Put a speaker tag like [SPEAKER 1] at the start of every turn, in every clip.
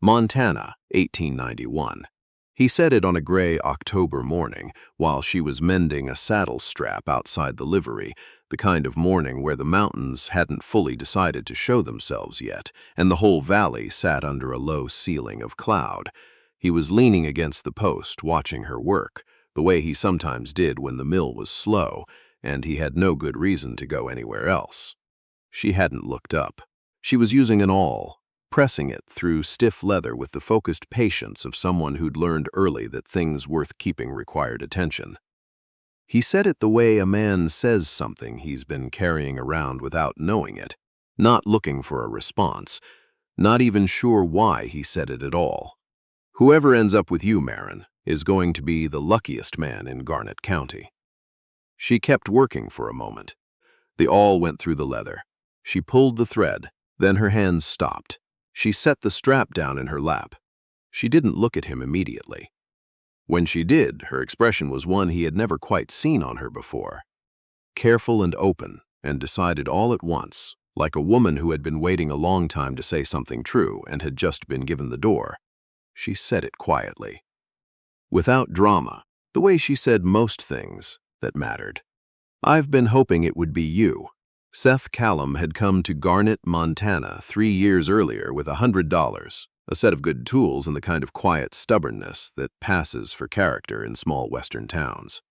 [SPEAKER 1] Montana, 1891. He said it on a gray October morning while she was mending a saddle strap outside the livery, the kind of morning where the mountains hadn't fully decided to show themselves yet, and the whole valley sat under a low ceiling of cloud. He was leaning against the post, watching her work, the way he sometimes did when the mill was slow, and he had no good reason to go anywhere else. She hadn't looked up. She was using an awl, pressing it through stiff leather with the focused patience of someone who'd learned early that things worth keeping required attention. He said it the way a man says something he's been carrying around without knowing it, not looking for a response, not even sure why he said it at all. "Whoever ends up with you, Marin, is going to be the luckiest man in Garnet County." She kept working for a moment. The awl went through the leather. She pulled the thread, then her hands stopped. She set the strap down in her lap. She didn't look at him immediately. When she did, her expression was one he had never quite seen on her before. Careful and open, and decided all at once, like a woman who had been waiting a long time to say something true and had just been given the door. She said it quietly. Without drama, the way she said most things that mattered. "I've been hoping it would be you." Seth Callum had come to Garnet, Montana 3 years earlier with $100, a set of good tools and the kind of quiet stubbornness that passes for character in small western towns.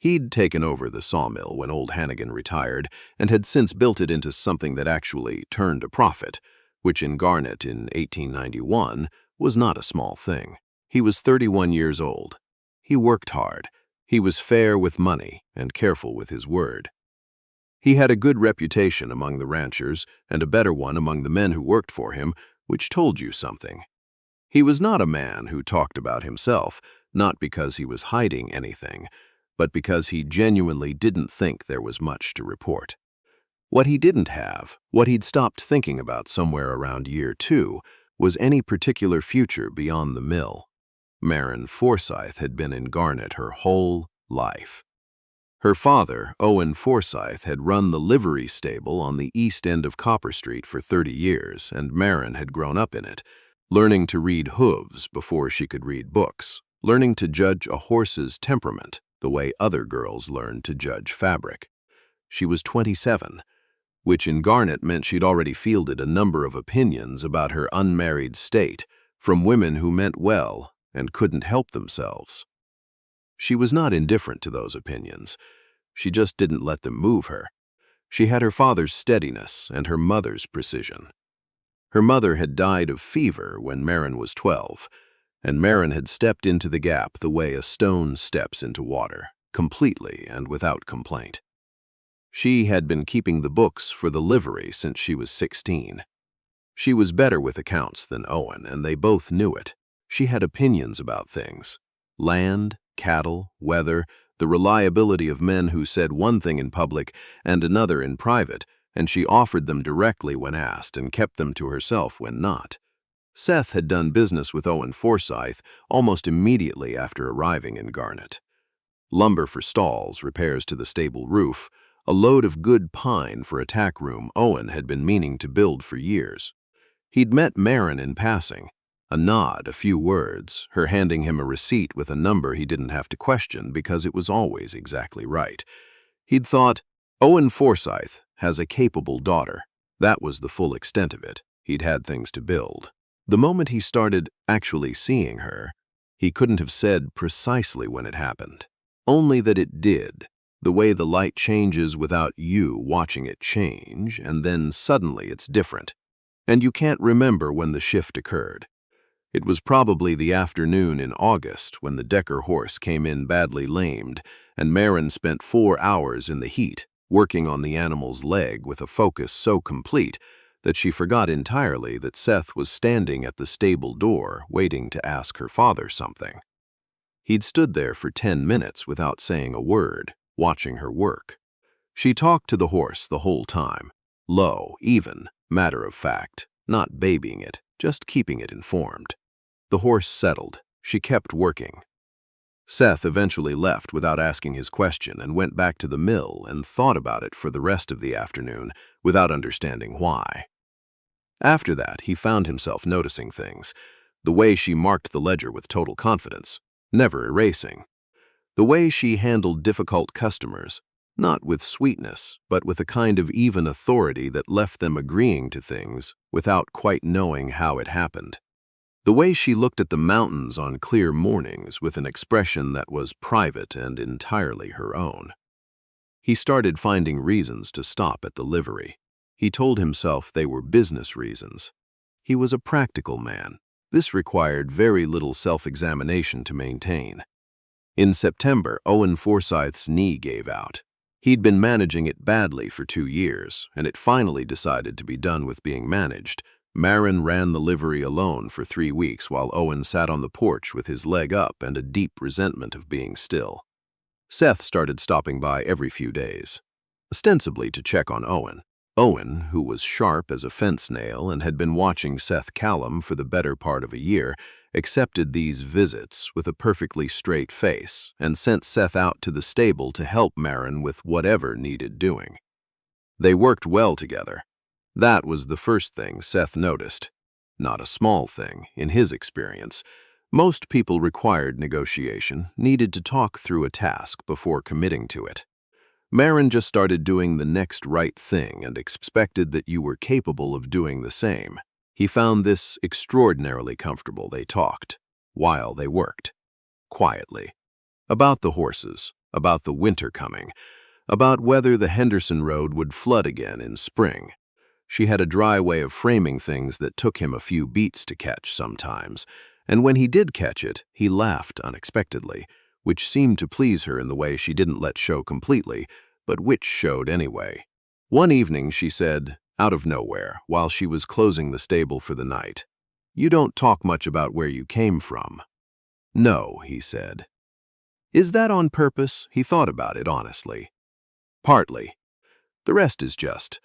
[SPEAKER 1] He'd taken over the sawmill when old Hannigan retired and had since built it into something that actually turned a profit, which in Garnet in 1891 was not a small thing. He was 31 years old. He worked hard. He was fair with money and careful with his word. He had a good reputation among the ranchers and a better one among the men who worked for him, which told you something. He was not a man who talked about himself, not because he was hiding anything, but because he genuinely didn't think there was much to report. What he didn't have, what he'd stopped thinking about somewhere around year 2, was any particular future beyond the mill. Marin Forsythe had been in Garnet her whole life. Her father, Owen Forsythe, had run the livery stable on the east end of Copper Street for 30 years, and Marin had grown up in it, learning to read hooves before she could read books, learning to judge a horse's temperament the way other girls learned to judge fabric. She was 27, which in Garnet meant she'd already fielded a number of opinions about her unmarried state from women who meant well and couldn't help themselves. She was not indifferent to those opinions. She just didn't let them move her. She had her father's steadiness and her mother's precision. Her mother had died of fever when Marin was 12, and Marin had stepped into the gap the way a stone steps into water, completely and without complaint. She had been keeping the books for the livery since she was 16. She was better with accounts than Owen, and they both knew it. She had opinions about things: land, cattle, weather, the reliability of men who said one thing in public and another in private, and she offered them directly when asked and kept them to herself when not. Seth had done business with Owen Forsythe almost immediately after arriving in Garnet. Lumber for stalls, repairs to the stable roof, a load of good pine for a tack room Owen had been meaning to build for years. He'd met Marin in passing. A nod, a few words, her handing him a receipt with a number he didn't have to question because it was always exactly right. He'd thought, Owen Forsythe has a capable daughter. That was the full extent of it. He'd had things to build. The moment he started actually seeing her, he couldn't have said precisely when it happened. Only that it did, the way the light changes without you watching it change, and then suddenly it's different. And you can't remember when the shift occurred. It was probably the afternoon in August when the Decker horse came in badly lamed, and Marin spent 4 hours in the heat, working on the animal's leg with a focus so complete that she forgot entirely that Seth was standing at the stable door waiting to ask her father something. He'd stood there for 10 minutes without saying a word, watching her work. She talked to the horse the whole time, low, even, matter of fact, not babying it, just keeping it informed. The horse settled. She kept working. Seth eventually left without asking his question and went back to the mill and thought about it for the rest of the afternoon without understanding why. After that, he found himself noticing things. The way she marked the ledger with total confidence, never erasing. The way she handled difficult customers, not with sweetness, but with a kind of even authority that left them agreeing to things without quite knowing how it happened. The way she looked at the mountains on clear mornings with an expression that was private and entirely her own. He started finding reasons to stop at the livery. He told himself they were business reasons. He was a practical man. This required very little self-examination to maintain. In September, Owen Forsyth's knee gave out. He'd been managing it badly for 2 years, and it finally decided to be done with being managed. Marin ran the livery alone for 3 weeks while Owen sat on the porch with his leg up and a deep resentment of being still. Seth started stopping by every few days, ostensibly to check on Owen. Owen, who was sharp as a fence nail and had been watching Seth Callum for the better part of a year, accepted these visits with a perfectly straight face and sent Seth out to the stable to help Marin with whatever needed doing. They worked well together. That was the first thing Seth noticed. Not a small thing, in his experience. Most people required negotiation, needed to talk through a task before committing to it. Marin just started doing the next right thing and expected that you were capable of doing the same. He found this extraordinarily comfortable. They talked, while they worked, quietly. About the horses, about the winter coming, about whether the Henderson Road would flood again in spring. She had a dry way of framing things that took him a few beats to catch sometimes, and when he did catch it, he laughed unexpectedly, which seemed to please her in the way she didn't let show completely, but which showed anyway. One evening she said, out of nowhere, while she was closing the stable for the night, "You don't talk much about where you came from." "No," he said. "Is that on purpose?" He thought about it honestly. "Partly. The rest is just,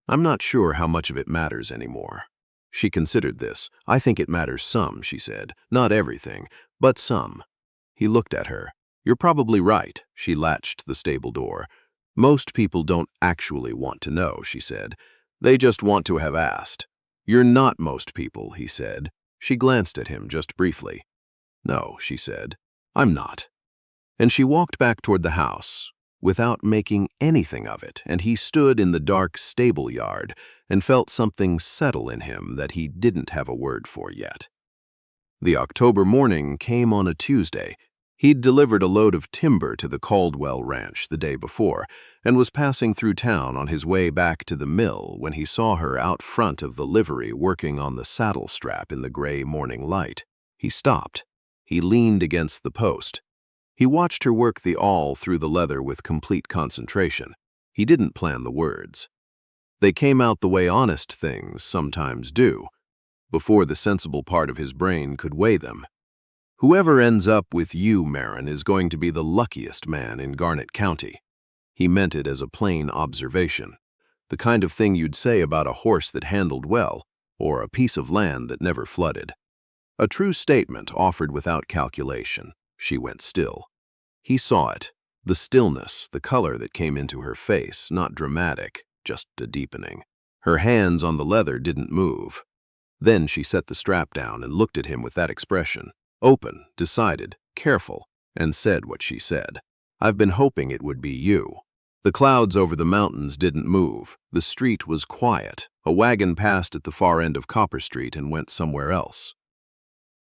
[SPEAKER 1] I'm not sure how much of it matters anymore." She considered this. "I think it matters some," she said. "Not everything, but some." He looked at her. "You're probably right." She latched the stable door. "Most people don't actually want to know," she said. "They just want to have asked." "You're not most people," he said. She glanced at him just briefly. "No," she said. "I'm not." And she walked back toward the house, without making anything of it, and he stood in the dark stable yard and felt something settle in him that he didn't have a word for yet. The October morning came on a Tuesday. He'd delivered a load of timber to the Caldwell Ranch the day before and was passing through town on his way back to the mill when he saw her out front of the livery working on the saddle strap in the gray morning light. He stopped. He leaned against the post. He watched her work the awl through the leather with complete concentration. He didn't plan the words. They came out the way honest things sometimes do, before the sensible part of his brain could weigh them. "Whoever ends up with you, Marin, is going to be the luckiest man in Garnet County." He meant it as a plain observation, the kind of thing you'd say about a horse that handled well, or a piece of land that never flooded. A true statement offered without calculation. She went still. He saw it, the stillness, the color that came into her face, not dramatic, just a deepening. Her hands on the leather didn't move. Then she set the strap down and looked at him with that expression, open, decided, careful, and said what she said. "I've been hoping it would be you." The clouds over the mountains didn't move. The street was quiet. A wagon passed at the far end of Copper Street and went somewhere else.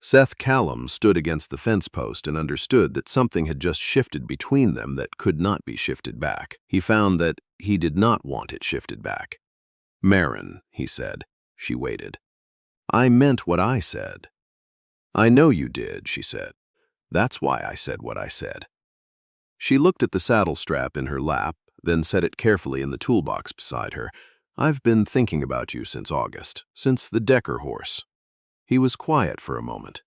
[SPEAKER 1] Seth Callum stood against the fence post and understood that something had just shifted between them that could not be shifted back. He found that he did not want it shifted back. "Marin," he said. She waited. "I meant what I said." "I know you did," she said. "That's why I said what I said." She looked at the saddle strap in her lap, then set it carefully in the toolbox beside her. "I've been thinking about you since August, since the Decker horse." He was quiet for a moment.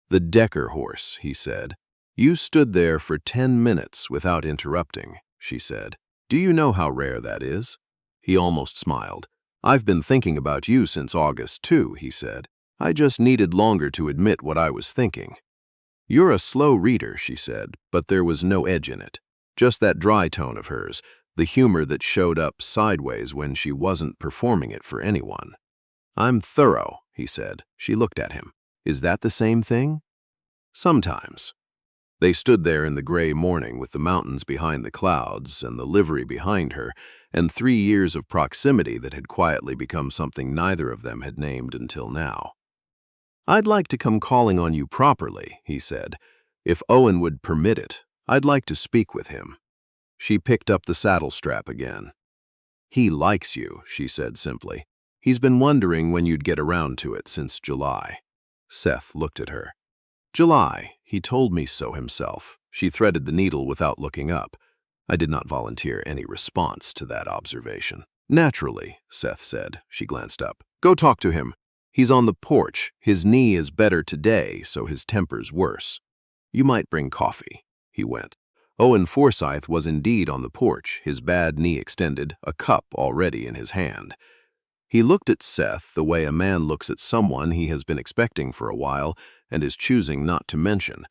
[SPEAKER 1] "The Decker horse," he said. "You stood there for 10 minutes without interrupting," she said. "Do you know how rare that is?" He almost smiled. "I've been thinking about you since August, too," he said. "I just needed longer to admit what I was thinking." "You're a slow reader," she said, but there was no edge in it. Just that dry tone of hers, the humor that showed up sideways when she wasn't performing it for anyone. I'm thorough, he said. She looked at him. Is that the same thing? Sometimes. They stood there in the gray morning with the mountains behind the clouds and the livery behind her, and 3 years of proximity that had quietly become something neither of them had named until now. I'd like to come calling on you properly, he said. If Owen would permit it, I'd like to speak with him. She picked up the saddle strap again. He likes you, she said simply. He's been wondering when you'd get around to it since July. Seth looked at her. July, he told me so himself. She threaded the needle without looking up. I did not volunteer any response to that observation. Naturally, Seth said. She glanced up. Go talk to him. He's on the porch. His knee is better today, so his temper's worse. You might bring coffee. He went. Owen Forsyth was indeed on the porch, his bad knee extended, a cup already in his hand. He looked at Seth the way a man looks at someone he has been expecting for a while and is choosing not to mention.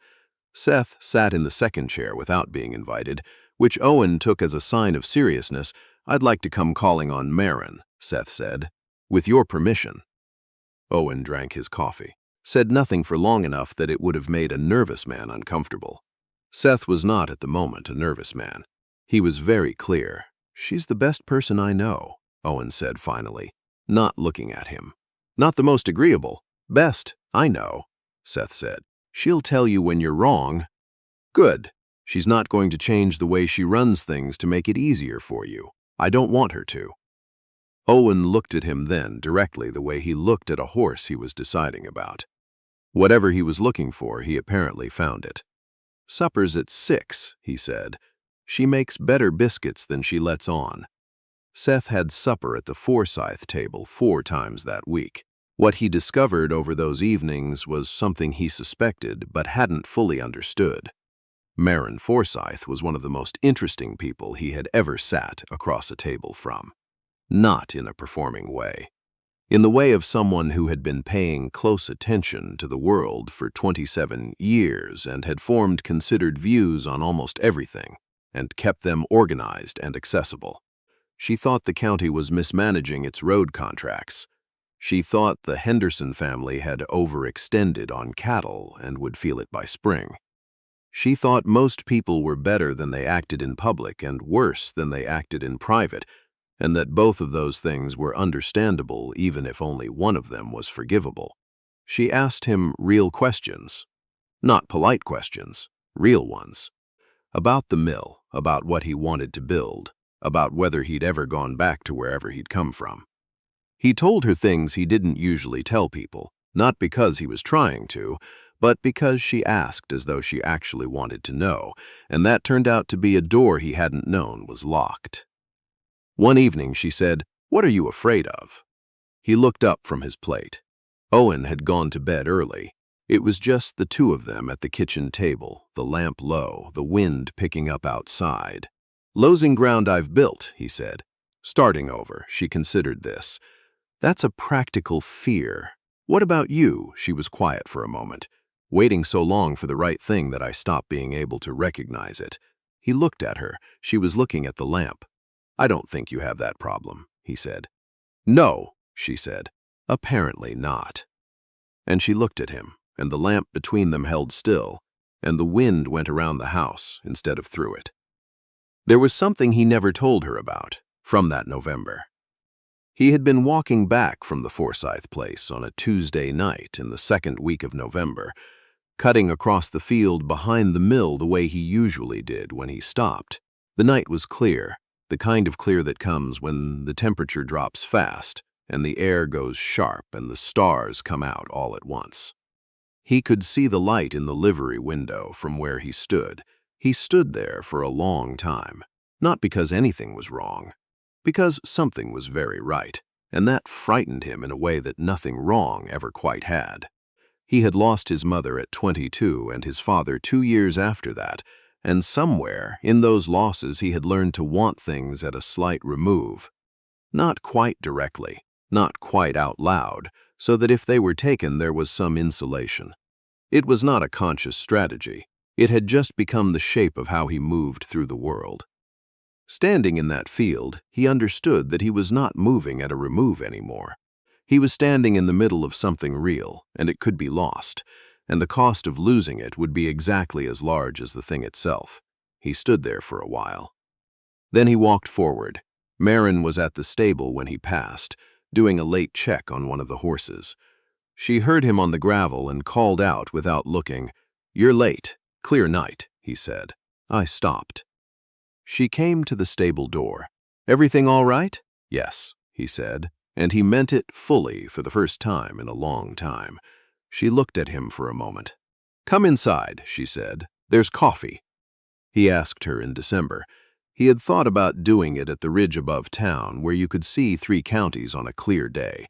[SPEAKER 1] Seth sat in the second chair without being invited, which Owen took as a sign of seriousness. I'd like to come calling on Marin, Seth said. With your permission. Owen drank his coffee, said nothing for long enough that it would have made a nervous man uncomfortable. Seth was not at the moment a nervous man. He was very clear. She's the best person I know, Owen said finally, not looking at him. Not the most agreeable. Best, I know, Seth said. She'll tell you when you're wrong. Good. She's not going to change the way she runs things to make it easier for you. I don't want her to. Owen looked at him then directly the way he looked at a horse he was deciding about. Whatever he was looking for, he apparently found it. Supper's at 6, he said. She makes better biscuits than she lets on. Seth had supper at the Forsyth table 4 times that week. What he discovered over those evenings was something he suspected but hadn't fully understood. Marin Forsyth was one of the most interesting people he had ever sat across a table from. Not in a performing way. In the way of someone who had been paying close attention to the world for 27 years and had formed considered views on almost everything and kept them organized and accessible. She thought the county was mismanaging its road contracts. She thought the Henderson family had overextended on cattle and would feel it by spring. She thought most people were better than they acted in public and worse than they acted in private, and that both of those things were understandable even if only one of them was forgivable. She asked him real questions. Not polite questions, real ones. About the mill, about what he wanted to build, about whether he'd ever gone back to wherever he'd come from. He told her things he didn't usually tell people, not because he was trying to, but because she asked as though she actually wanted to know, and that turned out to be a door he hadn't known was locked. One evening she said, "What are you afraid of?" He looked up from his plate. Owen had gone to bed early. It was just the two of them at the kitchen table, the lamp low, the wind picking up outside. "Losing ground I've built," he said. Starting over, she considered this. "That's a practical fear. What about you?" She was quiet for a moment, waiting so long for the right thing that I stopped being able to recognize it. He looked at her. She was looking at the lamp. "I don't think you have that problem," he said. "No," she said. "Apparently not." And she looked at him, and the lamp between them held still, and the wind went around the house instead of through it. There was something he never told her about from that November. He had been walking back from the Forsyth place on a Tuesday night in the second week of November, cutting across the field behind the mill the way he usually did when he stopped. The night was clear, the kind of clear that comes when the temperature drops fast and the air goes sharp and the stars come out all at once. He could see the light in the livery window from where he stood. He stood there for a long time, not because anything was wrong, because something was very right, and that frightened him in a way that nothing wrong ever quite had. He had lost his mother at 22 and his father 2 years after that, and somewhere in those losses he had learned to want things at a slight remove. Not quite directly, not quite out loud, so that if they were taken there was some insulation. It was not a conscious strategy. It had just become the shape of how he moved through the world. Standing in that field, he understood that he was not moving at a remove anymore. He was standing in the middle of something real, and it could be lost, and the cost of losing it would be exactly as large as the thing itself. He stood there for a while. Then he walked forward. Marin was at the stable when he passed, doing a late check on one of the horses. She heard him on the gravel and called out without looking. "You're late. Clear night," he said. I stopped. She came to the stable door. "Everything all right?" "Yes," he said, and he meant it fully for the first time in a long time. She looked at him for a moment. "Come inside," she said. "There's coffee." He asked her in December. He had thought about doing it at the ridge above town, where you could see 3 counties on a clear day.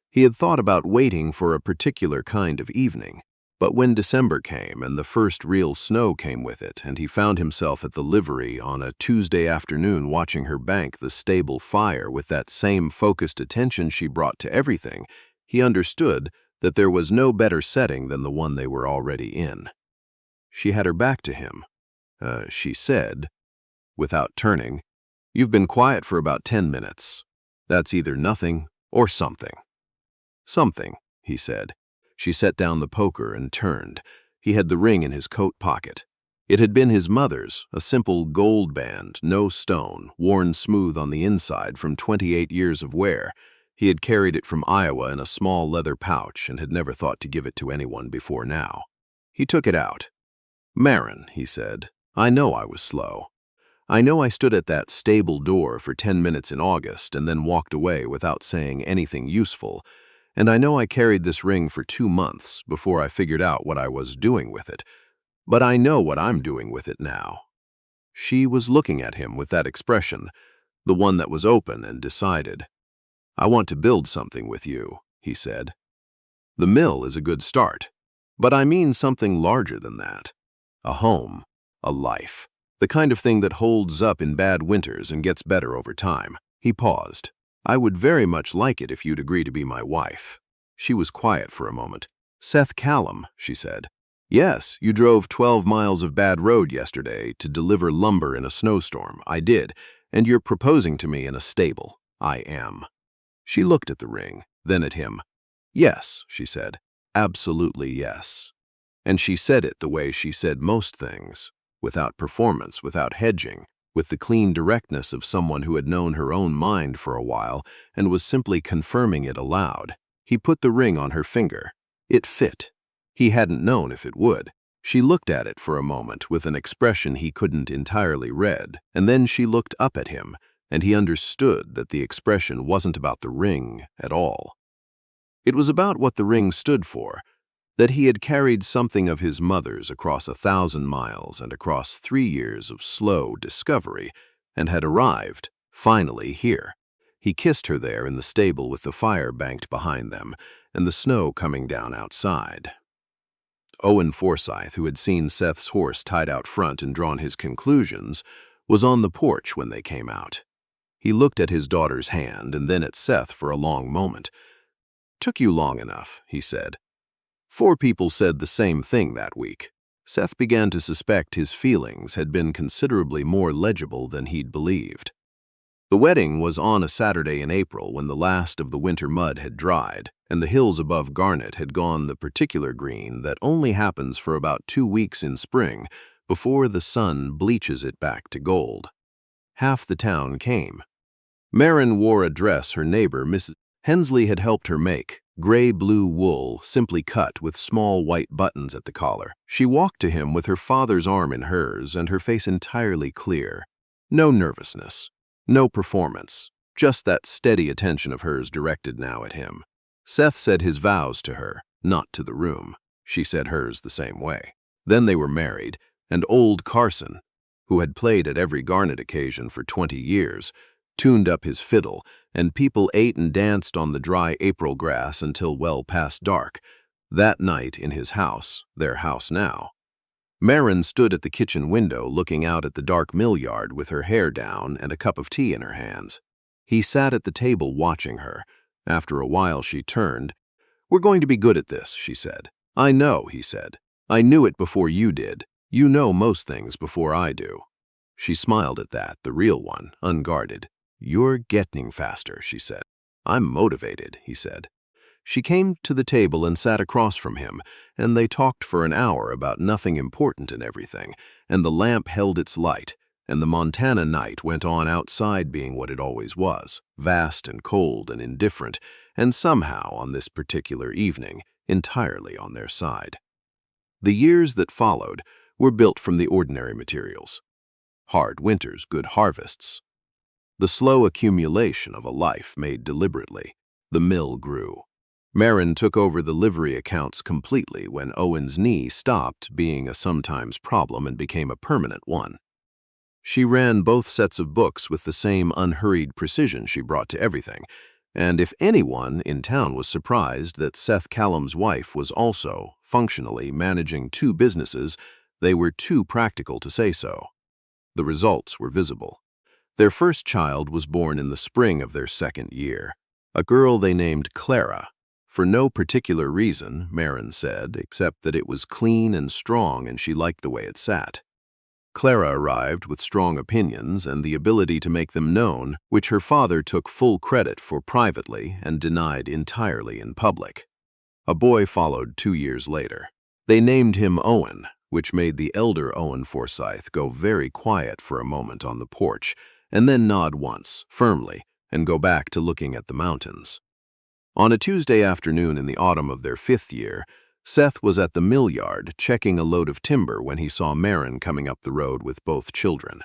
[SPEAKER 1] He had thought about waiting for a particular kind of evening. But when December came and the first real snow came with it, and he found himself at the livery on a Tuesday afternoon watching her bank the stable fire with that same focused attention she brought to everything, he understood that there was no better setting than the one they were already in. She had her back to him. She said, without turning, "You've been quiet for about 10 minutes. That's either nothing or something." "Something," he said. She set down the poker and turned. He had the ring in his coat pocket. It had been his mother's, a simple gold band, no stone, worn smooth on the inside from 28 years of wear. He had carried it from Iowa in a small leather pouch and had never thought to give it to anyone before now. He took it out. "Marin," he said, "I know I was slow. I know I stood at that stable door for 10 minutes in August and then walked away without saying anything useful, and I know I carried this ring for 2 months before I figured out what I was doing with it. But I know what I'm doing with it now." She was looking at him with that expression, the one that was open and decided. "I want to build something with you," he said. "The mill is a good start, but I mean something larger than that. A home, a life, the kind of thing that holds up in bad winters and gets better over time." He paused. "I would very much like it if you'd agree to be my wife." She was quiet for a moment. "Seth Callum," she said. "Yes, you drove 12 miles of bad road yesterday to deliver lumber in a snowstorm. I did, and you're proposing to me in a stable." "I am." She looked at the ring, then at him. "Yes," she said. "Absolutely yes." And she said it the way she said most things, without performance, without hedging, with the clean directness of someone who had known her own mind for a while and was simply confirming it aloud. He put the ring on her finger. It fit. He hadn't known if it would. She looked at it for a moment with an expression he couldn't entirely read, and then she looked up at him, and he understood that the expression wasn't about the ring at all. It was about what the ring stood for, that he had carried something of his mother's across 1,000 miles and across 3 years of slow discovery, and had arrived, finally, here. He kissed her there in the stable with the fire banked behind them and the snow coming down outside. Owen Forsythe, who had seen Seth's horse tied out front and drawn his conclusions, was on the porch when they came out. He looked at his daughter's hand and then at Seth for a long moment. "Took you long enough," he said. 4 people said the same thing that week. Seth began to suspect his feelings had been considerably more legible than he'd believed. The wedding was on a Saturday in April when the last of the winter mud had dried, and the hills above Garnet had gone the particular green that only happens for about 2 weeks in spring before the sun bleaches it back to gold. Half the town came. Marin wore a dress her neighbor, Mrs. Hensley, had helped her make, gray-blue wool, simply cut with small white buttons at the collar. She walked to him with her father's arm in hers and her face entirely clear. No nervousness, no performance, just that steady attention of hers directed now at him. Seth said his vows to her, not to the room. She said hers the same way. Then they were married, and old Carson, who had played at every Garnet occasion for 20 years, tuned up his fiddle, and people ate and danced on the dry April grass until well past dark. That night in his house, their house now. Marin stood at the kitchen window looking out at the dark mill yard with her hair down and a cup of tea in her hands. He sat at the table watching her. After a while she turned. "We're going to be good at this," she said. "I know," he said. "I knew it before you did. You know most things before I do." She smiled at that, the real one, unguarded. "You're getting faster," she said. "I'm motivated," he said. She came to the table and sat across from him, and they talked for an hour about nothing important and everything, and the lamp held its light, and the Montana night went on outside being what it always was, vast and cold and indifferent, and somehow, on this particular evening, entirely on their side. The years that followed were built from the ordinary materials. Hard winters, good harvests. The slow accumulation of a life made deliberately. The mill grew. Marin took over the livery accounts completely when Owen's knee stopped being a sometimes problem and became a permanent one. She ran both sets of books with the same unhurried precision she brought to everything, and if anyone in town was surprised that Seth Callum's wife was also, functionally, managing two businesses, they were too practical to say so. The results were visible. Their first child was born in the spring of their second year, a girl they named Clara. For no particular reason, Marin said, except that it was clean and strong and she liked the way it sat. Clara arrived with strong opinions and the ability to make them known, which her father took full credit for privately and denied entirely in public. A boy followed 2 years later. They named him Owen, which made the elder Owen Forsyth go very quiet for a moment on the porch, and then nod once, firmly, and go back to looking at the mountains. On a Tuesday afternoon in the autumn of their 5th year, Seth was at the mill yard checking a load of timber when he saw Marin coming up the road with both children.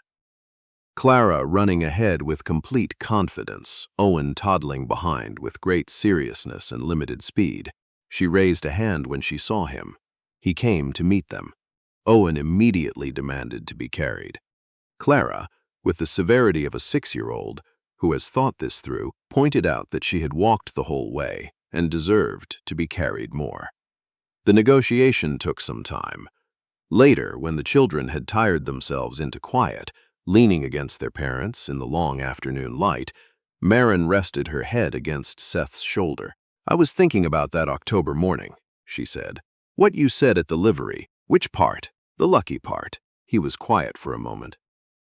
[SPEAKER 1] Clara running ahead with complete confidence, Owen toddling behind with great seriousness and limited speed. She raised a hand when she saw him. He came to meet them. Owen immediately demanded to be carried. Clara, with the severity of a 6-year-old, who has thought this through, pointed out that she had walked the whole way and deserved to be carried more. The negotiation took some time. Later, when the children had tired themselves into quiet, leaning against their parents in the long afternoon light, Marin rested her head against Seth's shoulder. "I was thinking about that October morning," she said. "What you said at the livery. Which part? The lucky part." He was quiet for a moment.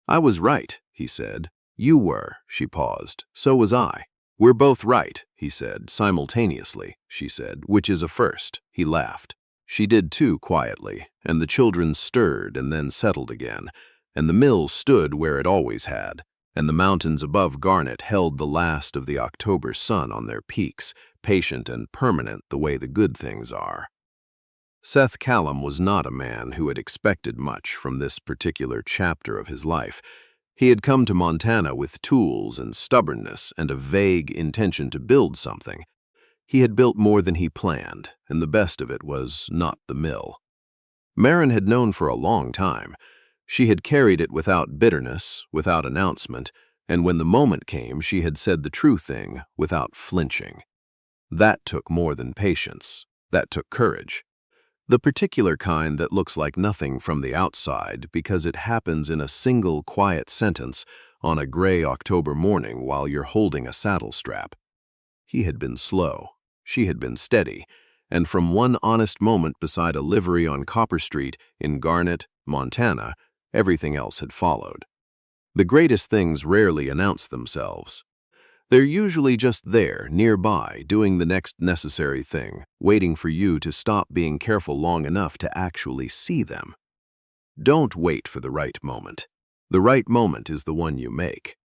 [SPEAKER 1] "I was right," he said. "You were," she paused. "So was I." "We're both right," he said, simultaneously, she said, "which is a first." He laughed. She did too, quietly, and the children stirred and then settled again, and the mill stood where it always had, and the mountains above Garnet held the last of the October sun on their peaks, patient and permanent the way the good things are. Seth Callum was not a man who had expected much from this particular chapter of his life. He had come to Montana with tools and stubbornness and a vague intention to build something. He had built more than he planned, and the best of it was not the mill. Marin had known for a long time. She had carried it without bitterness, without announcement, and when the moment came, she had said the true thing without flinching. That took more than patience. That took courage. The particular kind that looks like nothing from the outside because it happens in a single quiet sentence on a gray October morning while you're holding a saddle strap. He had been slow. She had been steady. And from one honest moment beside a livery on Copper Street in Garnet, Montana, everything else had followed. The greatest things rarely announce themselves. They're usually just there, nearby, doing the next necessary thing, waiting for you to stop being careful long enough to actually see them. Don't wait for the right moment. The right moment is the one you make.